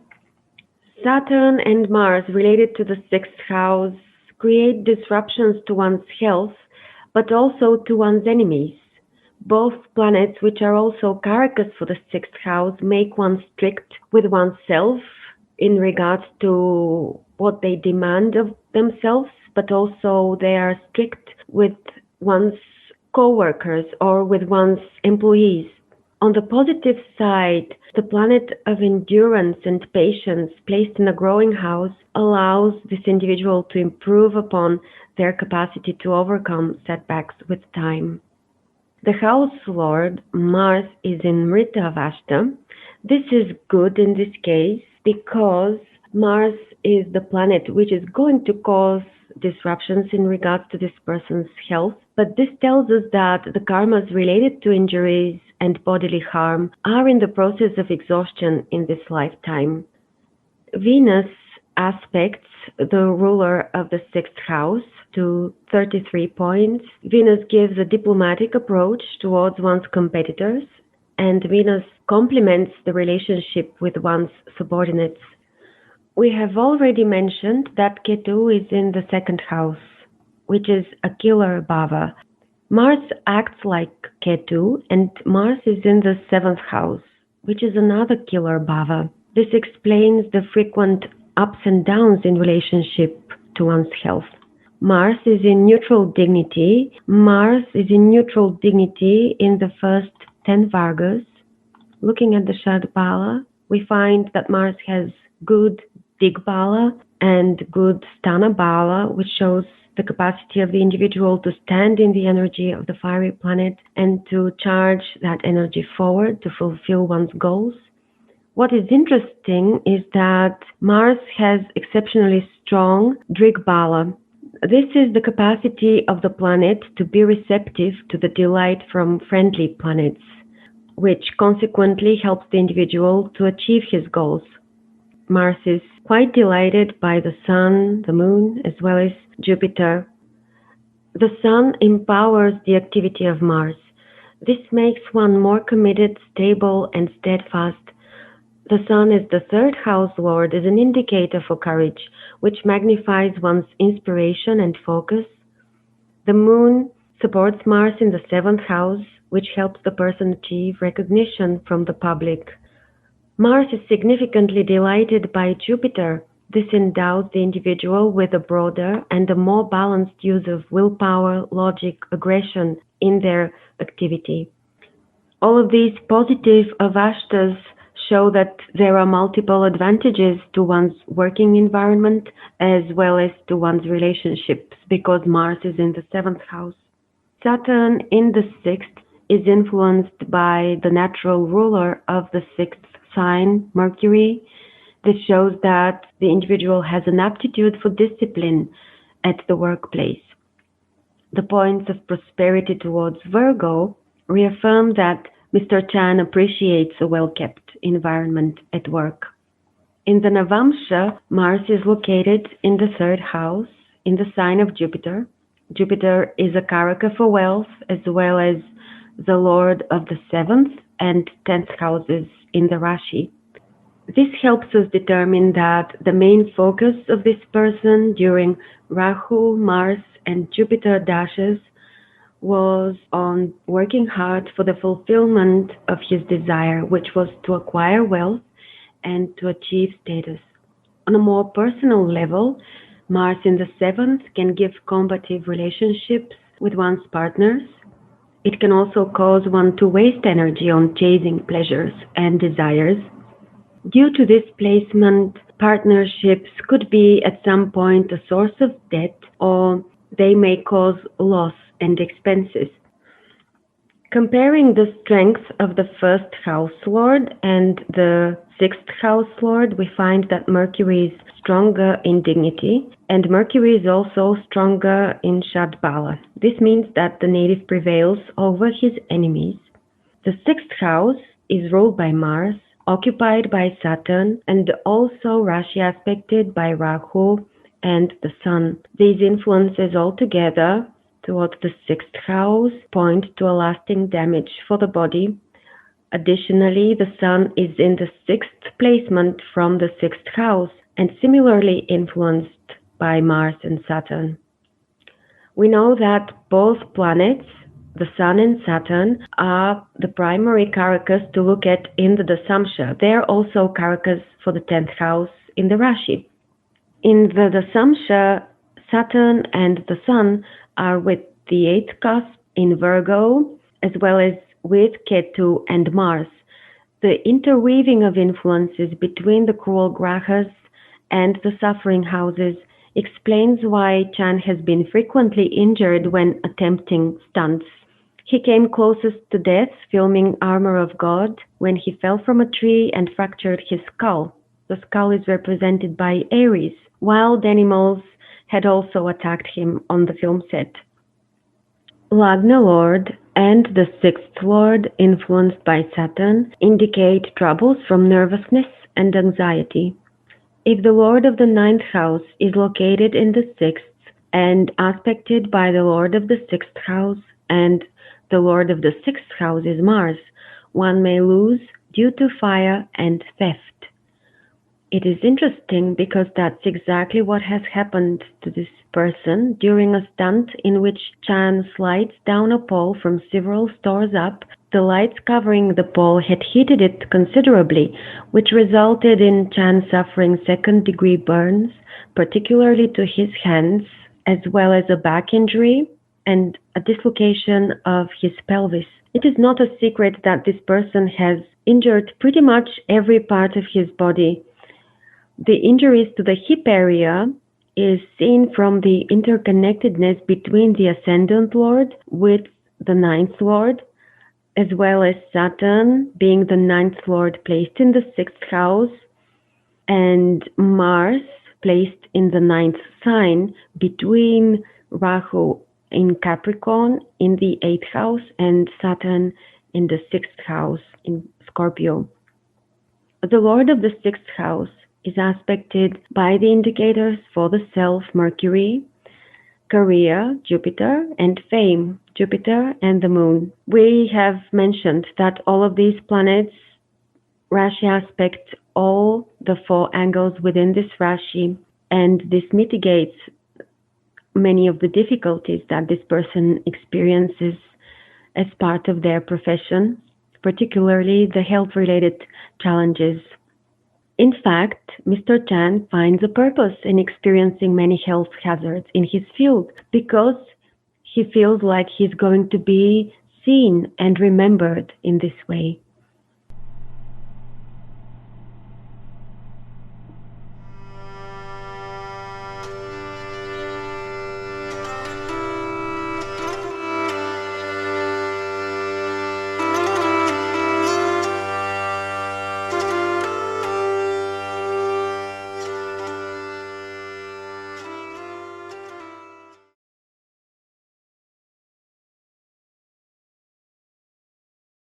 Saturn and Mars related to the sixth house create disruptions to one's health, but also to one's enemies. Both planets, which are also karakas for the sixth house, make one strict with oneself in regards to what they demand of themselves, but also they are strict with one's co-workers or with one's employees. On the positive side, the planet of endurance and patience placed in a growing house allows this individual to improve upon their capacity to overcome setbacks with time. The house lord, Mars, is in Mrita Vashta. This is good in this case because Mars is the planet which is going to cause disruptions in regards to this person's health. But this tells us that the karmas related to injuries and bodily harm are in the process of exhaustion in this lifetime. Venus aspects the ruler of the sixth house to 33 points. Venus gives a diplomatic approach towards one's competitors, and Venus complements the relationship with one's subordinates. We have already mentioned that Ketu is in the second house, which is a killer bhava. Mars acts like Ketu, and Mars is in the seventh house, which is another killer bhava. This explains the frequent ups and downs in relationship to one's health. Mars is in neutral dignity. Mars is in neutral dignity in the first 10 Vargas. Looking at the Shadbala, we find that Mars has good Digbala and good Sthanabala, which shows the capacity of the individual to stand in the energy of the fiery planet and to charge that energy forward to fulfill one's goals. What is interesting is that Mars has exceptionally strong Digbala. This is the capacity of the planet to be receptive to the delight from friendly planets, which consequently helps the individual to achieve his goals. Mars is quite delighted by the Sun, the Moon, as well as Jupiter. The Sun empowers the activity of Mars. This makes one more committed, stable, and steadfast. The Sun is the third house lord, is an indicator for courage, which magnifies one's inspiration and focus. The Moon supports Mars in the seventh house, which helps the person achieve recognition from the public. Mars is significantly delighted by Jupiter. This endows the individual with a broader and a more balanced use of willpower, logic, aggression in their activity. All of these positive avashtas show that there are multiple advantages to one's working environment as well as to one's relationships because Mars is in the seventh house. Saturn in the sixth is influenced by the natural ruler of the sixth sign, Mercury. This shows that the individual has an aptitude for discipline at the workplace. The points of prosperity towards Virgo reaffirm that Mr. Chan appreciates a well-kept environment at work. In the Navamsha, Mars is located in the third house in the sign of Jupiter. Jupiter is a karaka for wealth as well as the lord of the seventh and 10th houses in the Rashi. This helps us determine that the main focus of this person during Rahu, Mars, and Jupiter dashes was on working hard for the fulfillment of his desire, which was to acquire wealth and to achieve status. On a more personal level, Mars in the seventh can give combative relationships with one's partners. It can also cause one to waste energy on chasing pleasures and desires. Due to this placement, partnerships could be at some point a source of debt, or they may cause loss and expenses. Comparing the strength of the first house lord and the sixth house lord, we find that Mercury is stronger in dignity, and Mercury is also stronger in Shadbala. This means that the native prevails over his enemies. The sixth house is ruled by Mars, occupied by Saturn, and also Rashi aspected by Rahu and the Sun. These influences altogether towards the 6th house point to a lasting damage for the body. Additionally, the Sun is in the 6th placement from the 6th house and similarly influenced by Mars and Saturn. We know that both planets, the Sun and Saturn, are the primary karakas to look at in the Dasamsha. They are also karakas for the 10th house in the Rashi. In the Dasamsha, Saturn and the Sun are with the 8th cusp in Virgo, as well as with Ketu and Mars. The interweaving of influences between the cruel grahas and the suffering houses explains why Chan has been frequently injured when attempting stunts. He came closest to death filming Armor of God when he fell from a tree and fractured his skull. The skull is represented by Aries. Wild animals had also attacked him on the film set. Lagna Lord and the 6th Lord, influenced by Saturn, indicate troubles from nervousness and anxiety. If the Lord of the 9th house is located in the 6th and aspected by the Lord of the 6th house and the Lord of the 6th house is Mars, one may lose due to fire and theft. It is interesting because that's exactly what has happened to this person during a stunt in which Chan slides down a pole from several stores up. The lights covering the pole had heated it considerably, which resulted in Chan suffering second-degree burns, particularly to his hands, as well as a back injury and a dislocation of his pelvis. It is not a secret that this person has injured pretty much every part of his body. The injuries to the hip area is seen from the interconnectedness between the Ascendant Lord with the 9th Lord, as well as Saturn being the 9th Lord placed in the 6th house, and Mars placed in the 9th sign between Rahu in Capricorn in the 8th house and Saturn in the 6th house in Scorpio. The Lord of the 6th house is aspected by the indicators for the self, Mercury, career, Jupiter, and fame, Jupiter and the Moon. We have mentioned that all of these planets Rashi aspect all the 4 angles within this Rashi, and this mitigates many of the difficulties that this person experiences as part of their profession, particularly the health-related challenges. In fact, Mr. Chan finds a purpose in experiencing many health hazards in his field because he feels like he's going to be seen and remembered in this way.